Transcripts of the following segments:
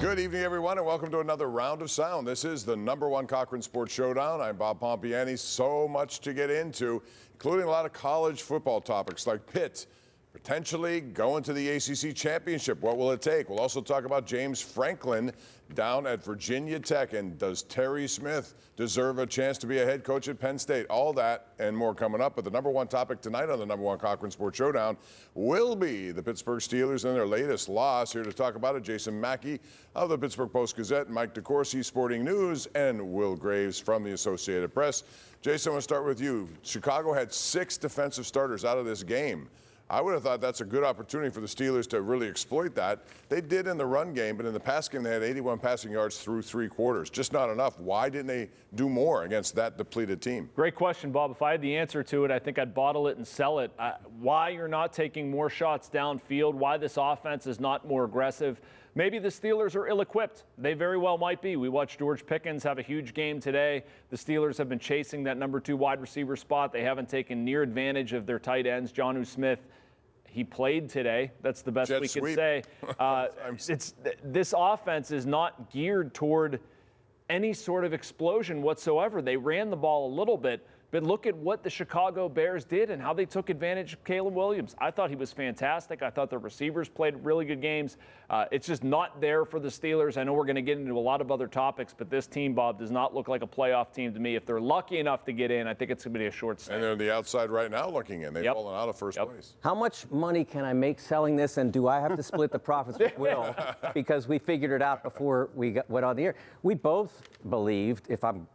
Good evening, everyone, and welcome to another round of sound. This is the #1 Cochran Sports Showdown. I'm Bob Pompeani. So much to get into, including a lot of college football topics like Pitt potentially going to the ACC championship. What will it take? We'll also talk about James Franklin down at Virginia Tech, and does Terry Smith deserve a chance to be a head coach at Penn State? All that and more coming up. But the #1 topic tonight on the #1 Cochran Sports Showdown will be the Pittsburgh Steelers and their latest loss. Here to talk about it, Jason Mackey of the Pittsburgh Post-Gazette, Mike DeCourcy, Sporting News, and Will Graves from the Associated Press. Jason, I want to start with you. Chicago had 6 defensive starters out of this game. I would have thought that's a good opportunity for the Steelers to really exploit that. They did in the run game, but in the pass game, they had 81 passing yards through 3 quarters. Just not enough. Why didn't they do more against that depleted team? Great question, Bob. If I had the answer to it, I think I'd bottle it and sell it. Why you're not taking more shots downfield, why this offense is not more aggressive. Maybe the Steelers are ill-equipped. They very well might be. We watched George Pickens have a huge game today. The Steelers have been chasing that #2 wide receiver spot. They haven't taken near advantage of their tight ends. Jonnu Smith, he played today. That's the best we can say. This offense is not geared toward any sort of explosion whatsoever. They ran the ball a little bit, but look at what the Chicago Bears did and how they took advantage of Caleb Williams. I thought he was fantastic. I thought the receivers played really good games. It's just not there for the Steelers. I know we're going to get into a lot of other topics, but this team, Bob, does not look like a playoff team to me. If they're lucky enough to get in, I think it's going to be a short stay. And they're on the outside right now looking in. They've fallen out of first place. How much money can I make selling this, and do I have to split the profits with Will? Because we figured it out before we went on the air. We both believed, if I'm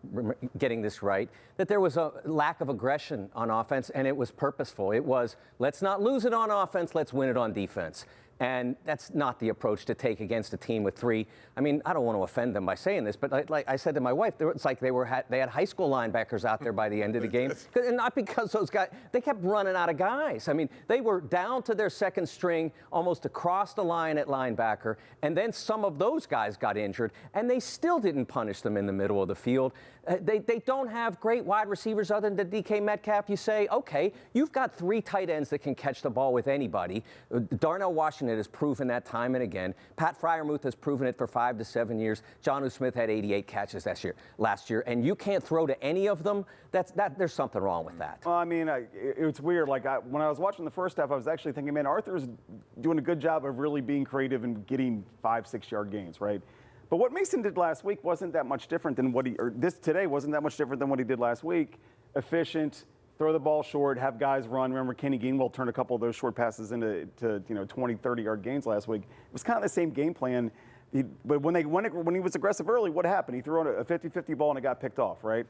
getting this right, that there was a lack of aggression on offense, and it was purposeful. It was, let's not lose it on offense, let's win it on defense. And that's not the approach to take against a team with 3. I mean, I don't want to offend them by saying this, but like I said to my wife, it's like they had high school linebackers out there by the end of the game. And not because those guys, they kept running out of guys. I mean, they were down to their second string, almost across the line at linebacker, and then some of those guys got injured, and they still didn't punish them in the middle of the field. They don't have great wide receivers other than DK Metcalf. You say, okay, you've got 3 tight ends that can catch the ball with anybody. Darnell Washington has proven that time and again. Pat Freiermuth has proven it for 5 to 7 years. Jonnu Smith had 88 catches last year, and you can't throw to any of them. There's something wrong with that. Well, I mean, it's weird. Like when I was watching the first half, I was actually thinking, man, Arthur's doing a good job of really being creative and getting 5-6 yard gains, right? But what Mason did last week wasn't that much different than this today wasn't that much different than what he did last week. Efficient, throw the ball short, have guys run. Remember, Kenny Gainwell turned a couple of those short passes into 20, 30-yard gains last week. It was kind of the same game plan. But when he was aggressive early, what happened? He threw a 50-50 ball and it got picked off, right?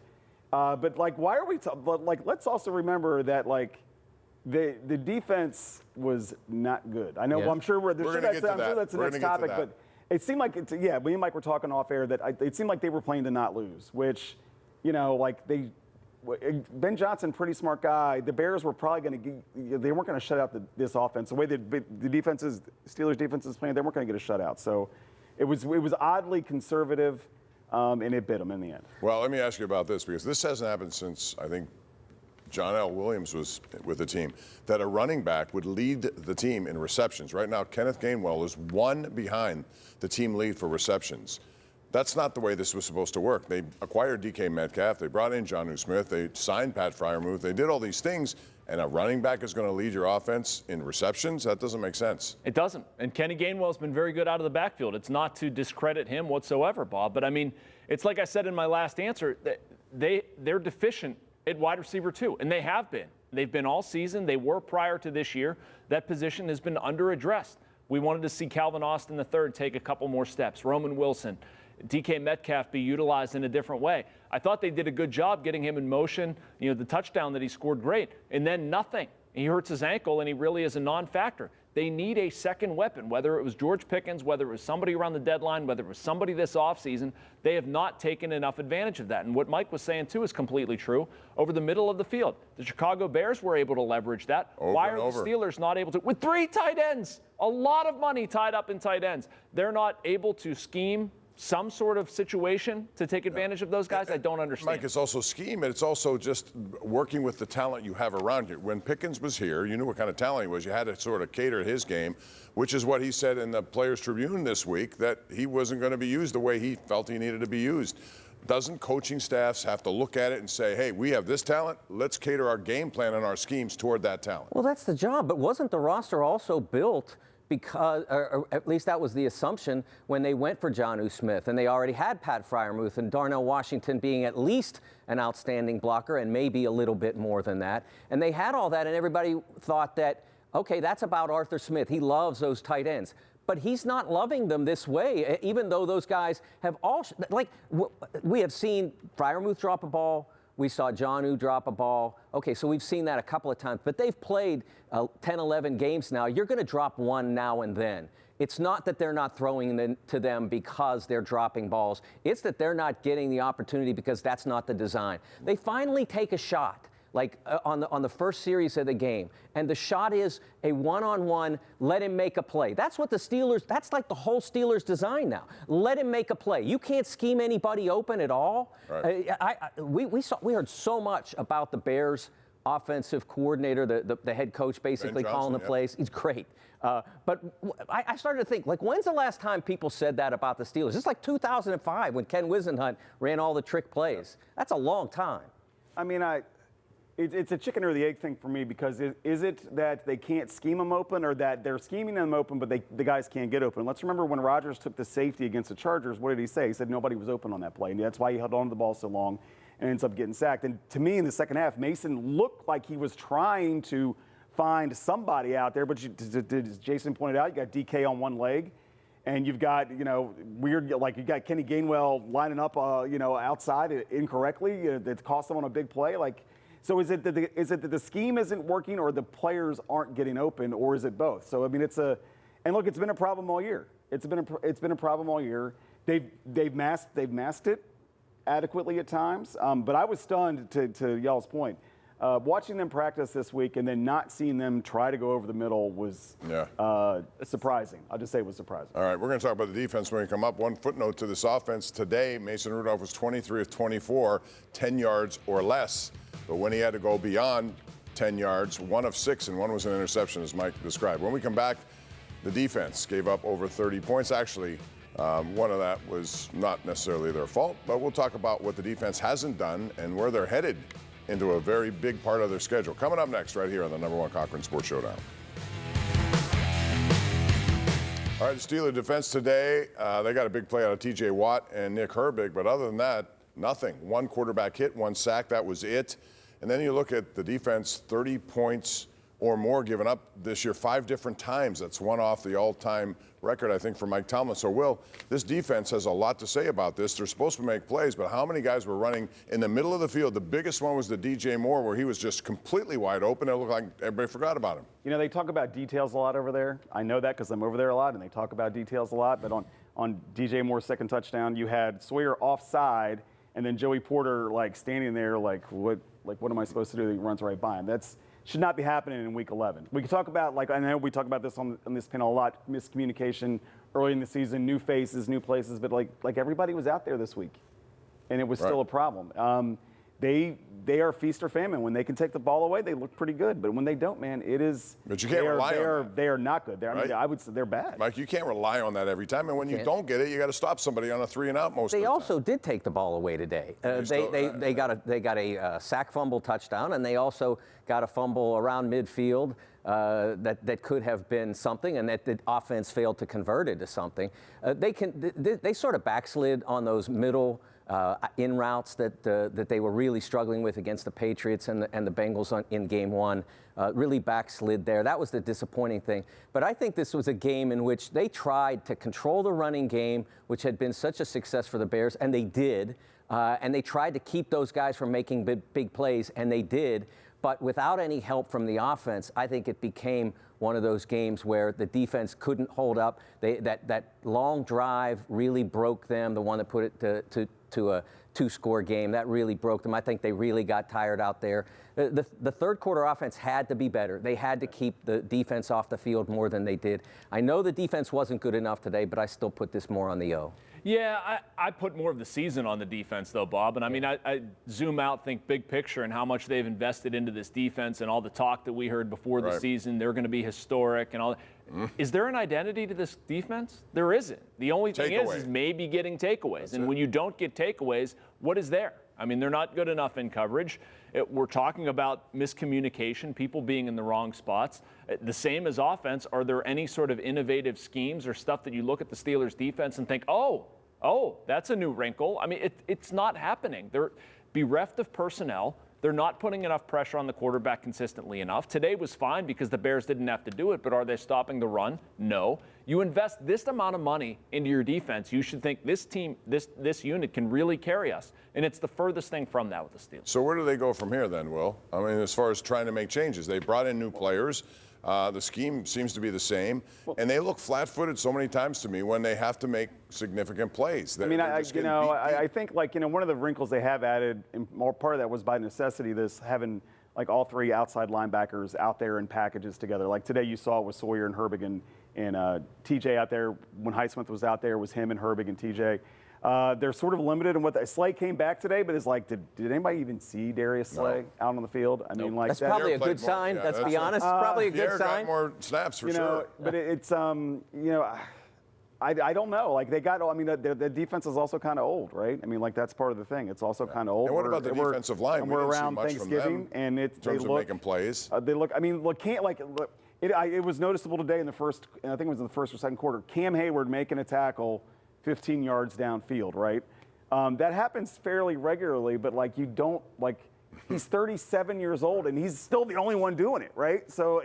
But like, why are we? But like, let's also remember that like the defense was not good. I know. Yeah. Well, I'm sure I'm sure that's the next topic, but. It seemed like, me and Mike were talking off air that it seemed like they were playing to not lose, which, Ben Johnson, pretty smart guy. The Bears were probably they weren't going to shut out this offense. The way the Steelers defense is playing, they weren't going to get a shutout. So it was oddly conservative, and it bit them in the end. Well, let me ask you about this, because this hasn't happened since, I think, John L. Williams was with the team, that a running back would lead the team in receptions. Right now, Kenneth Gainwell is 1 behind the team lead for receptions. That's not the way this was supposed to work. They acquired DK Metcalf. They brought in Jonnu Smith. They signed Pat Freiermuth. They did all these things, and a running back is going to lead your offense in receptions? That doesn't make sense. It doesn't. And Kenny Gainwell's been very good out of the backfield. It's not to discredit him whatsoever, Bob. But, I mean, it's like I said in my last answer, they're deficient at wide receiver 2, and they have been. They've been all season. They were prior to this year. That position has been underaddressed. We wanted to see Calvin Austin III take a couple more steps. Roman Wilson, DK Metcalf be utilized in a different way. I thought they did a good job getting him in motion. The touchdown that he scored, great. And then nothing. He hurts his ankle, and he really is a non-factor. They need a second weapon, whether it was George Pickens, whether it was somebody around the deadline, whether it was somebody this offseason. They have not taken enough advantage of that. And what Mike was saying, too, is completely true. Over the middle of the field, the Chicago Bears were able to leverage that. Why are the Steelers not able to? With 3 tight ends, a lot of money tied up in tight ends. They're not able to scheme some sort of situation to take advantage of those guys? I don't understand. Mike, it's also scheme, and it's also just working with the talent you have around you. When Pickens was here, you knew what kind of talent he was. You had to sort of cater his game, which is what he said in the Players Tribune this week, that he wasn't going to be used the way he felt he needed to be used. Doesn't coaching staffs have to look at it and say, hey, we have this talent, let's cater our game plan and our schemes toward that talent? Well, that's the job, but wasn't the roster also built because, or at least that was the assumption when they went for Jonnu Smith, and they already had Pat Freiermuth and Darnell Washington being at least an outstanding blocker and maybe a little bit more than that. And they had all that, and everybody thought that, okay, that's about Arthur Smith. He loves those tight ends. But he's not loving them this way, even though those guys have all, like, we have seen Freiermuth drop a ball. We saw Jonnu drop a ball. Okay, so we've seen that a couple of times, but they've played 10, 11 games now. You're going to drop one now and then. It's not that they're not throwing to them because they're dropping balls. It's that they're not getting the opportunity because that's not the design. They finally take a shot, like on the first series of the game, and the shot is a one-on-one, let him make a play. That's what the Steelers, that's like the whole Steelers design now. Let him make a play. You can't scheme anybody open at all. Right. We heard so much about the Bears offensive coordinator, the head coach basically calling the plays. He's great. But I started to think, like, when's the last time people said that about the Steelers? It's like 2005 when Ken Wisenhunt ran all the trick plays. That's a long time. I mean, it's a chicken or the egg thing for me, because is it that they can't scheme them open, or that they're scheming them open but the guys can't get open? Let's remember when Rodgers took the safety against the Chargers, what did he say? He said nobody was open on that play, and that's why he held on to the ball so long and ends up getting sacked. And to me, in the second half, Mason looked like he was trying to find somebody out there, but as Jason pointed out, you got DK on one leg, and you've got, weird, like you got Kenny Gainwell lining up, outside incorrectly that cost them on a big play. Like, so is it that the scheme isn't working, or the players aren't getting open, or is it both? So I mean, it's been a problem all year. It's been a problem all year. They've masked it adequately at times. But I was stunned, to y'all's point, watching them practice this week and then not seeing them try to go over the middle was surprising. I'll just say it was surprising. All right, we're going to talk about the defense when we come up. One footnote to this offense today: Mason Rudolph was 23 of 24, 10 yards or less. But when he had to go beyond 10 yards, 1 of 6, and 1 was an interception, as Mike described. When we come back, the defense gave up over 30 points. Actually, one of that was not necessarily their fault, but we'll talk about what the defense hasn't done and where they're headed into a very big part of their schedule. Coming up next, right here on the #1 Cochran Sports Showdown. All right, the Steeler defense today, they got a big play out of T.J. Watt and Nick Herbig, but other than that, nothing. 1 quarterback hit, 1 sack, that was it. And then you look at the defense, 30 points or more given up this year 5 different times. That's one off the all-time record, I think, for Mike Tomlin. So, Will, this defense has a lot to say about this. They're supposed to make plays, but how many guys were running in the middle of the field? The biggest one was the DJ Moore, where he was just completely wide open. It looked like everybody forgot about him. They talk about details a lot over there. I know that because I'm over there a lot, and they talk about details a lot. But on DJ Moore's second touchdown, you had Sawyer offside, and then Joey Porter, standing there what am I supposed to do? He runs right by him. That's should not be happening in Week 11. We can talk about, I know we talk about this on this panel a lot, miscommunication early in the season, new faces, new places, but everybody was out there this week, and it was still a problem. They are feast or famine. When they can take the ball away, they look pretty good. But when they don't, man, it is. But you can't rely on that. They are not good. I would say they're bad. Mike, you can't rely on that every time. And when you don't get it, you got to stop somebody on a 3-and-out most of the time. They also did take the ball away today. They got a sack fumble touchdown, and they also got a fumble around midfield that could have been something, and that the offense failed to convert into something. They sort of backslid on those middle in routes that they were really struggling with against the Patriots and the Bengals in Game 1. Really backslid there. That was the disappointing thing. But I think this was a game in which they tried to control the running game, which had been such a success for the Bears, and they did. And they tried to keep those guys from making big plays, and they did. But without any help from the offense, I think it became one of those games where the defense couldn't hold up. That long drive really broke them, the one that put it to a 2-score game. That really broke them. I think they really got tired out there. The third quarter offense had to be better. They had to keep the defense off the field more than they did. I know the defense wasn't good enough today, but I still put this more on the O. Yeah, I put more of the season on the defense, though, Bob. And I mean, I zoom out, think big picture, and how much they've invested into this defense and all the talk that we heard before the season. They're going to be historic and all that. Is there an identity to this defense? There isn't. The only thing is maybe getting takeaways. And when you don't get takeaways, what is there? I mean, they're not good enough in coverage. We're talking about miscommunication, people being in the wrong spots. The same as offense, are there any sort of innovative schemes or stuff that you look at the Steelers' defense and think, oh, that's a new wrinkle? I mean, it's not happening. They're bereft of personnel. They're not putting enough pressure on the quarterback consistently enough. Today was fine because the Bears didn't have to do it, but are they stopping the run? No. You invest this amount of money into your defense, you should think this team, this unit can really carry us. And it's the furthest thing from that with the Steelers. So where do they go from here then, Will? I mean, as far as trying to make changes, they brought in new players. The scheme seems to be the same, and they look flat-footed so many times to me when they have to make significant plays. I mean, I think, like, one of the wrinkles they have added, and more part of that was by necessity, this having like all 3 outside linebackers out there in packages together. Like today, you saw it with Sawyer and Herbig and TJ out there. When Highsmith was out there, it was him and Herbig and TJ. They're sort of limited in what Slay came back today, but it's like, did anybody even see Darius Slay out on the field? I mean, like that's probably a good sign. Yeah, let's be honest, probably a good sign. Got more snaps for sure. But it's I don't know. Like they got. I mean, the defense is also kind of old, right? I mean, like that's part of the thing. It's also kind of old. And what about the defensive line? We're didn't see around much Thanksgiving, from them and in terms of making plays. They look. I mean, look, it was noticeable today in the first. I think it was in the first or second quarter. Cam Hayward making a tackle 15 yards downfield, right? That happens fairly regularly, but like you don't like. He's 37 years old, and he's still the only one doing it, right? So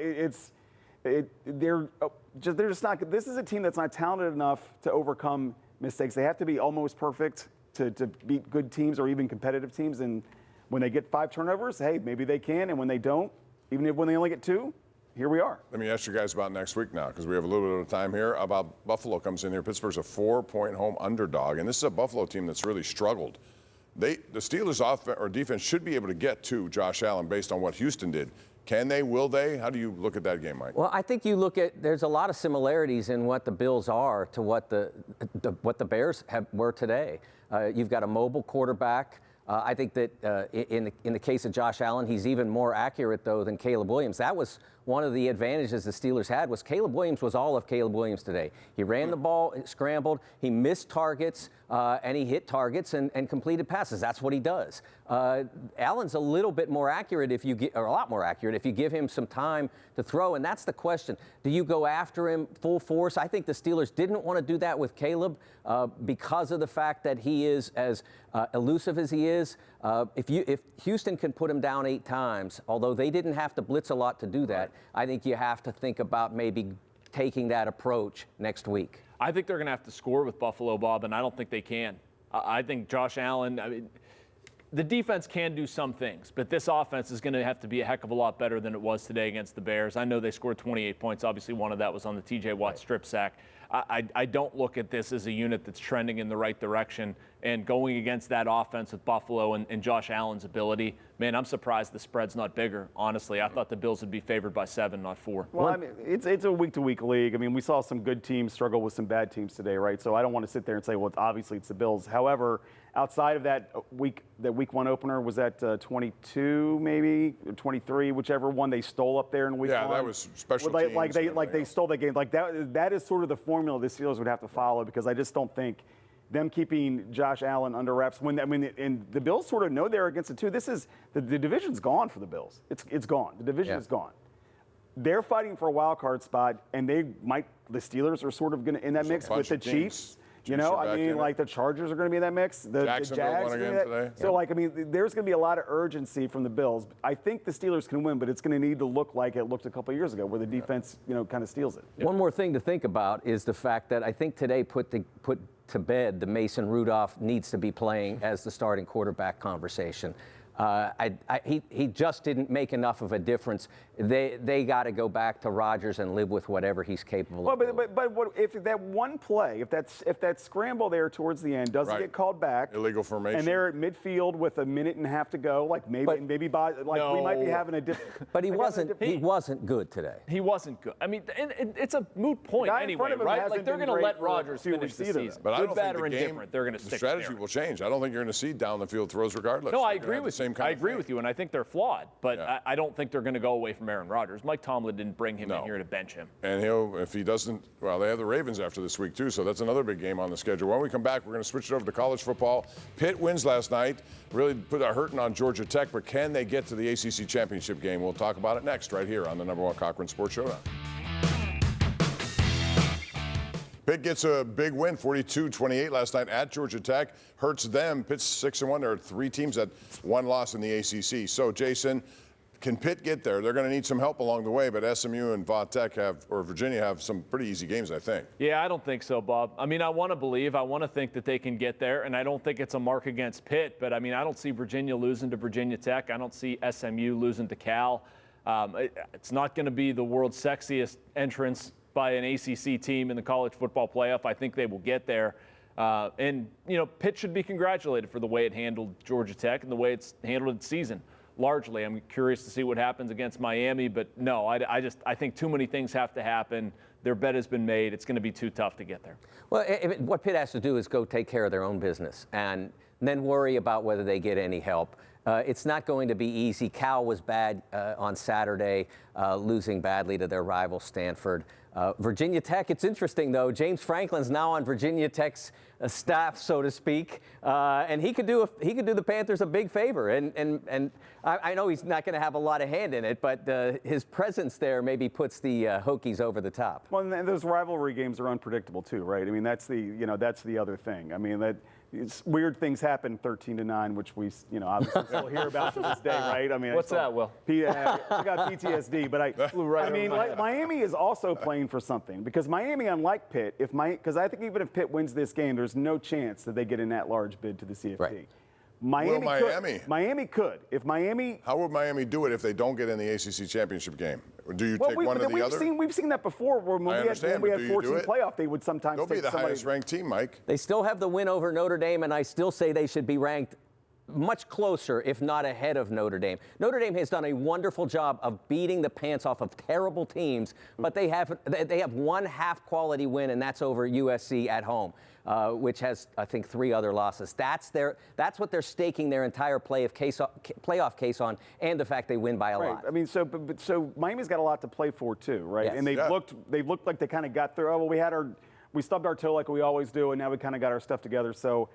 they're just not. This is a team that's not talented enough to overcome mistakes. They have to be almost perfect to beat good teams or even competitive teams. And when they get 5 turnovers, hey, maybe they can. And when they don't, even when they only get 2, here we are. Let me ask you guys about next week now, because we have a little bit of time here. About Buffalo comes in here. Pittsburgh's a 4-point home underdog, and this is a Buffalo team that's really struggled. The Steelers' offense or defense should be able to get to Josh Allen based on what Houston did. Can they? Will they? How do you look at that game, Mike? Well, I think you look at there's a lot of similarities in what the Bills are to what the Bears were today. You've got a mobile quarterback. I think that in the case of Josh Allen, he's even more accurate, though, than Caleb Williams. That was one of the advantages the Steelers had was Caleb Williams was all of Caleb Williams today. He ran the ball, scrambled, he missed targets, and he hit targets and completed passes. That's what he does. Allen's a little bit more accurate or a lot more accurate if you give him some time to throw, and that's the question. Do you go after him full force? I think the Steelers didn't want to do that with Caleb because of the fact that he is as elusive as he is. If Houston can put him down 8 times, although they didn't have to blitz a lot to do that, I think you have to think about maybe taking that approach next week. I think they're going to have to score with Buffalo, Bob, and I don't think they can. I think Josh Allen, the defense can do some things, but this offense is going to have to be a heck of a lot better than it was today against the Bears. I know they scored 28 points. Obviously, one of that was on the T.J. Watt strip sack. I don't look at this as a unit that's trending in the right direction, and going against that offense with Buffalo and Josh Allen's ability, man, I'm surprised the spread's not bigger. Honestly, I thought the Bills would be favored by 7, not 4. Well, I mean, it's a week-to-week league. I mean, we saw some good teams struggle with some bad teams today, right? So I don't want to sit there and say, well, obviously it's the Bills. However, outside of that week 1 opener, was that 22 maybe, 23, whichever one they stole up there in week 1? Yeah, that was special teams. They stole that game. Like that is sort of the formula the Steelers would have to follow, because I just don't think them keeping Josh Allen under wraps and the Bills sort of know they're against it too. This is the division's gone for the Bills. It's gone. The division is gone. They're fighting for a wild card spot, and the Steelers are sort of going to in that mix with the Chiefs. You know, I mean, like the Chargers are going to be in that mix. The Jags won again today. So, like, I mean, there's going to be a lot of urgency from the Bills. I think the Steelers can win, but it's going to need to look like it looked a couple of years ago, where the defense, kind of steals it. One more thing to think about is the fact that I think today put to bed the Mason Rudolph needs to be playing as the starting quarterback conversation. He just didn't make enough of a difference. They got to go back to Rodgers and live with whatever he's capable of doing. But what, if that one play, if that scramble there towards the end doesn't get called back, illegal formation, and they're at midfield with a minute and a half to go, like we might be having a different. But he wasn't good today. He wasn't good. I mean, it's a moot point anyway, right? Like they're going to let Rodgers finish the season. But I don't bad think or the game, indifferent, they're going to stick. The strategy will change. I don't think you're going to see down the field throws regardless. No, I agree with you. I agree with you, and I think they're flawed. But I don't think they're going to go away from Aaron Rodgers. Mike Tomlin didn't bring him in here to bench him. And if he doesn't, well, they have the Ravens after this week too, so that's another big game on the schedule. When we come back, we're going to switch it over to college football. Pitt wins last night, really put a hurting on Georgia Tech, but can they get to the ACC championship game? We'll talk about it next, right here on the #1 Cochran Sports Showdown. Pitt gets a big win, 42-28 last night at Georgia Tech. Hurts them. Pitt's 6-1. There are 3 teams that one loss in the ACC. So, Jason, can Pitt get there? They're going to need some help along the way, but SMU and Virginia have some pretty easy games, I think. Yeah, I don't think so, Bob. I mean, I want to think that they can get there, and I don't think it's a mark against Pitt, but I mean, I don't see Virginia losing to Virginia Tech. I don't see SMU losing to Cal. It's not going to be the world's sexiest entrance by an ACC team in the college football playoff. I think they will get there. And, Pitt should be congratulated for the way it handled Georgia Tech and the way it's handled its season. Largely, I'm curious to see what happens against Miami, but no, I think too many things have to happen. Their bet has been made. It's going to be too tough to get there. Well, what Pitt has to do is go take care of their own business and then worry about whether they get any help. It's not going to be easy. Cal was bad on Saturday, losing badly to their rival Stanford. Virginia Tech, it's interesting, though. James Franklin's now on Virginia Tech's staff, so to speak, and he could do the Panthers a big favor. And I know he's not going to have a lot of hand in it, but his presence there maybe puts the Hokies over the top. Well, and those rivalry games are unpredictable too, right? I mean, that's the other thing. I mean, weird things happen 13-9, which we obviously still hear about to this day, right? I mean, what's that, Will? I got PTSD, but I mean, like Miami is also playing for something because Miami, unlike Pitt, because I think even if Pitt wins this game, there's no chance that they get an at-large bid to the CFP. Right. Miami could. If Miami. How would Miami do it if they don't get in the ACC championship game? Do you take one or the other? We've seen that before. When we had 14 playoff, they would sometimes. They'll be the highest ranked team, Mike. They still have the win over Notre Dame, and I still say they should be ranked much closer, if not ahead of Notre Dame. Notre Dame has done a wonderful job of beating the pants off of terrible teams, but they have one half-quality win, and that's over USC at home, which has, I think, 3 other losses. That's what they're staking their entire playoff case on, and the fact they win by a lot. I mean, so Miami's got a lot to play for too, right? Yes. And they've looked like they kind of got through. Oh, well, we stubbed our toe like we always do, and now we kind of got our stuff together. So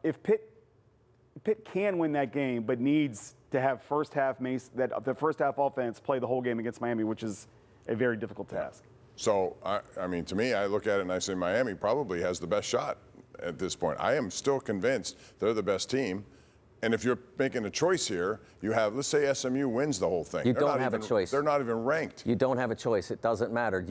if Pitt can win that game, but needs to have the first half offense play the whole game against Miami, which is a very difficult task. So, I mean, to me, I look at it and I say Miami probably has the best shot at this point. I am still convinced they're the best team. And if you're making a choice here, you have, let's say SMU wins the whole thing. You don't have a choice. They're not even ranked. You don't have a choice. It doesn't matter.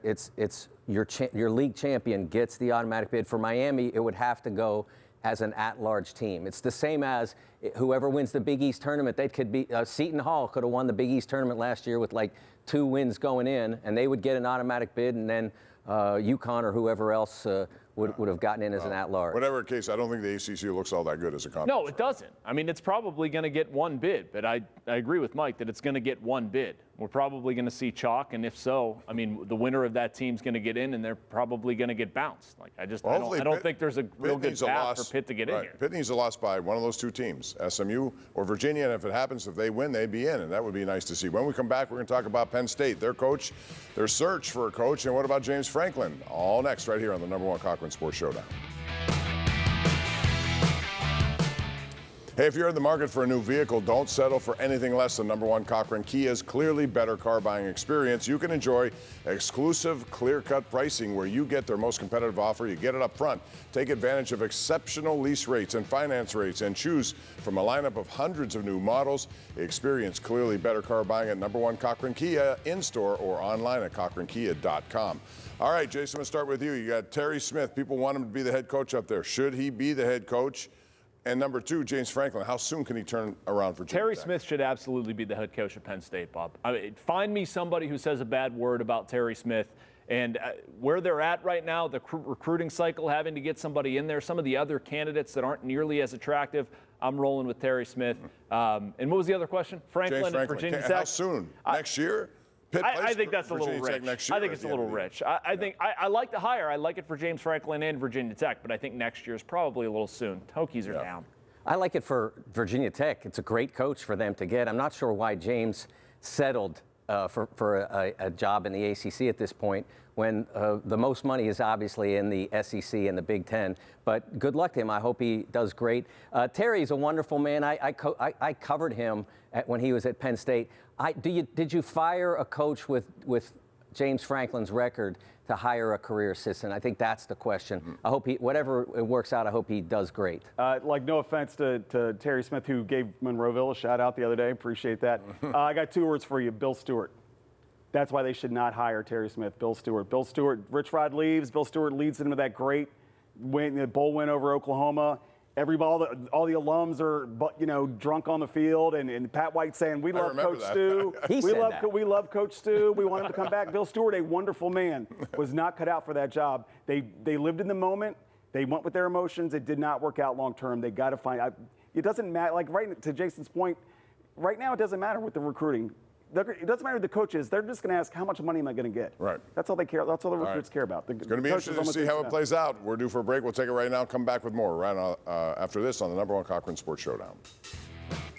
It's your league champion gets the automatic bid. For Miami, it would have to go as an at-large team. It's the same as whoever wins the Big East tournament. They could be Seton Hall could have won the Big East tournament last year with like 2 wins going in, and they would get an automatic bid, and then UConn or whoever else would have gotten in as an at-large. Whatever case, I don't think the ACC looks all that good as a conference. No, it doesn't. I mean, it's probably going to get 1 bid, but I agree with Mike that it's going to get 1 bid. We're probably going to see chalk, and if so, I mean, the winner of that team's going to get in, and they're probably going to get bounced. Like I don't think there's a real good path for Pitt to get in here. Pitt needs a loss by one of those 2 teams, SMU or Virginia, and if it happens, if they win, they'd be in, and that would be nice to see. When we come back, we're going to talk about Penn State, their coach, their search for a coach, and what about James Franklin? All next, right here on the #1 Cochran Sports Showdown. Hey, if you're in the market for a new vehicle, don't settle for anything less than #1 Cochran Kia's clearly better car buying experience. You can enjoy exclusive clear-cut pricing where you get their most competitive offer. You get it up front. Take advantage of exceptional lease rates and finance rates and choose from a lineup of hundreds of new models. Experience clearly better car buying at #1 Cochran Kia in-store or online at cochrankia.com. All right, Jason, I'm going to start with you. You got Terry Smith. People want him to be the head coach up there. Should he be the head coach? And number two, James Franklin. How soon can he turn around for Terry Smith should absolutely be the head coach of Penn State, Bob. I mean, find me somebody who says a bad word about Terry Smith. And where they're at right now, the recruiting cycle, having to get somebody in there, some of the other candidates that aren't nearly as attractive, I'm rolling with Terry Smith. And what was the other question? Franklin and Virginia Tech. How soon? Next year? I think that's a little rich. I think it's a little rich. I think I like the hire. I like it for James Franklin and Virginia Tech, but I think next year is probably a little soon. Hokies are down. I like it for Virginia Tech. It's a great coach for them to get. I'm not sure why James settled for a job in the ACC at this point when the most money is obviously in the SEC and the Big Ten. But good luck to him. I hope he does great. Terry's a wonderful man. I covered him when he was at Penn State. Did you fire a coach with James Franklin's record to hire a career assistant? I think that's the question. I hope whatever it works out, I hope he does great. No offense to Terry Smith, who gave Monroeville a shout out the other day. Appreciate that. I got 2 words for you: Bill Stewart. That's why they should not hire Terry Smith. Bill Stewart. Bill Stewart. Rich Rod leaves. Bill Stewart leads into that great bowl win over Oklahoma. All the alums are, drunk on the field, and Pat White saying, "We love Coach Stu. We love Coach Stu. We want him to come back." Bill Stewart, a wonderful man, was not cut out for that job. They lived in the moment. They went with their emotions. It did not work out long term. They got to find. It doesn't matter. Like right to Jason's point, right now it doesn't matter with the recruiting. It doesn't matter who the coach is. They're just going to ask, how much money am I going to get? Right. That's all they care. That's all the recruits care about. It's going to be interesting to see how it plays out. We're due for a break. We'll take it right now. Come back with more right after this on the #1 Cochran Sports Showdown.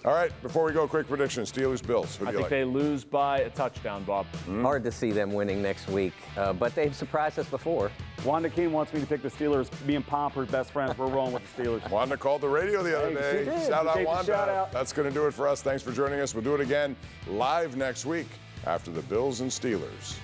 All right, before we go, quick prediction. Steelers-Bills. Who do you like? I think they lose by a touchdown, Bob. Hard to see them winning next week, but they've surprised us before. Wanda Keene wants me to pick the Steelers. Me and Pomp are best friends. We're rolling with the Steelers. Wanda called the radio the other day. Shout out, Wanda. Shout out. That's going to do it for us. Thanks for joining us. We'll do it again live next week after the Bills and Steelers.